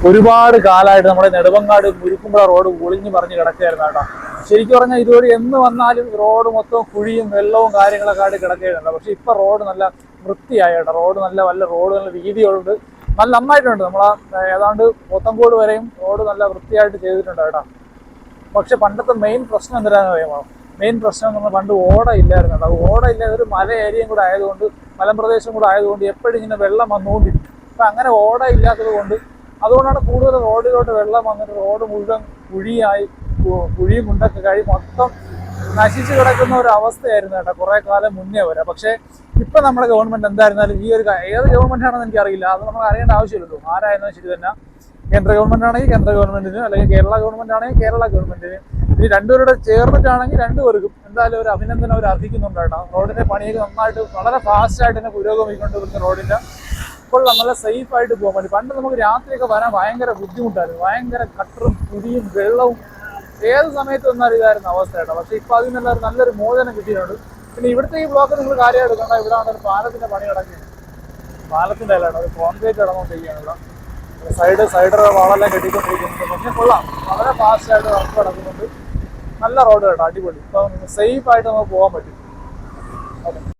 ഒരുപാട് കാലമായിട്ട് നമ്മുടെ നെടുമങ്ങാട് മുരിക്കുമ്പുഴ റോഡ് പൊളിഞ്ഞു പറഞ്ഞ് കിടക്കുകയായിരുന്നു കേട്ടോ. ശരിക്കും പറഞ്ഞാൽ ഇതുവഴി എന്ന് വന്നാലും റോഡ് മൊത്തം കുഴിയും വെള്ളവും കാര്യങ്ങളൊക്കെ ആയിട്ട് കിടക്കുകയായിരുന്നു. പക്ഷെ ഇപ്പൊ റോഡ് നല്ല വൃത്തിയായി കേട്ടോ. റോഡ് നല്ല റോഡ് നല്ല വീതിയുണ്ട്, നല്ല നന്നായിട്ടുണ്ട്. നമ്മളാ ഏതാണ്ട് പോത്തങ്കോട് വരെയും റോഡ് നല്ല വൃത്തിയായിട്ട് ചെയ്തിട്ടുണ്ട് കേട്ടോ. പക്ഷെ പണ്ടത്തെ മെയിൻ പ്രശ്നം എന്തിനാന്ന് അറിയാമോ? മെയിൻ പ്രശ്നം എന്ന് പറഞ്ഞാൽ പണ്ട് ഓട ഇല്ലായിരുന്നു കേട്ടോ. ഓട ഇല്ലാതെ ഒരു മല ഏരിയയും കൂടെ ആയതുകൊണ്ട്, മലമ്പ്രദേശം കൂടെ ആയതുകൊണ്ട് എപ്പോഴും ഇങ്ങനെ വെള്ളം വന്നുകൊണ്ടിരിക്കും. അപ്പൊ അങ്ങനെ ഓട ഇല്ലാത്തത് കൊണ്ട് അതുകൊണ്ടാണ് കൂടുതൽ റോഡിലോട്ട് വെള്ളം വന്നിട്ട് റോഡ് മുഴുവൻ കുഴിയായി, കുഴിയും കുണ്ടൊക്കെ കഴി മൊത്തം നശിച്ചു കിടക്കുന്ന ഒരു അവസ്ഥയായിരുന്നു കേട്ടോ കുറെ കാലം മുന്നേ വരെ. പക്ഷേ ഇപ്പൊ നമ്മുടെ ഗവൺമെന്റ് എന്തായിരുന്നാലും ഈ ഒരു ഏത് ഗവൺമെന്റ് ആണെന്ന് എനിക്കറിയില്ല, അത് നമുക്ക് അറിയേണ്ട ആവശ്യമില്ലല്ലോ. ആരായിരുന്നാലും ശരി തന്നെ, കേന്ദ്ര ഗവൺമെന്റ് ആണെങ്കിൽ കേന്ദ്ര ഗവൺമെന്റിന്, അല്ലെങ്കിൽ കേരള ഗവൺമെന്റ് ആണെങ്കിൽ കേരള ഗവൺമെന്റിന്, ഇനി രണ്ടുപേരുടെ ചേർന്നിട്ടാണെങ്കിൽ രണ്ടുപേർക്കും എന്തായാലും ഒരു അഭിനന്ദനം അവർ അർഹിക്കുന്നുണ്ട് കേട്ടോ. റോഡിന്റെ പണിയൊക്കെ നന്നായിട്ട് വളരെ ഫാസ്റ്റ് ആയിട്ട് തന്നെ പുരോഗമിക്കൊണ്ടിരിക്കുന്ന റോഡിന്റെ ഇപ്പോൾ നല്ല സേഫ് ആയിട്ട് പോകാൻ പറ്റും. പണ്ട് നമുക്ക് രാത്രിയൊക്കെ വരാൻ ഭയങ്കര ബുദ്ധിമുട്ടായിരുന്നു, ഭയങ്കര കട്ടറും കുഴിയും വെള്ളവും ഏത് സമയത്ത് വന്നാലും ഇതായിരുന്നു അവസ്ഥ കേട്ടോ. പക്ഷെ ഇപ്പൊ അതിൽ നിന്നുള്ള നല്ലൊരു മോചനം കിട്ടിയിട്ടുണ്ട്. പിന്നെ ഇവിടുത്തെ ഈ ബ്ലോക്ക് നിങ്ങൾ കാര്യം എടുക്കണ്ട, ഇവിടെ ഒരു പാലത്തിന്റെ പണി കിടക്കുകയാണ്. പാലത്തിന്റെ അല്ലാണ് ഒരു കോൺക്രീറ്റ് കിടന്നുകൊണ്ടിരിക്കുകയാണല്ലോ. സൈഡർ വളെല്ലാം കെട്ടിക്കൊണ്ടിരിക്കുന്നുണ്ട്. പക്ഷെ കൊള്ളാം, വളരെ ഫാസ്റ്റ് ആയിട്ട് വർക്ക് കിടക്കുന്നുണ്ട്. നല്ല റോഡ് കേട്ടോ, അടിപൊളി. ഇപ്പം സേഫ് ആയിട്ട് നമുക്ക് പോകാൻ പറ്റും. ഓക്കെ.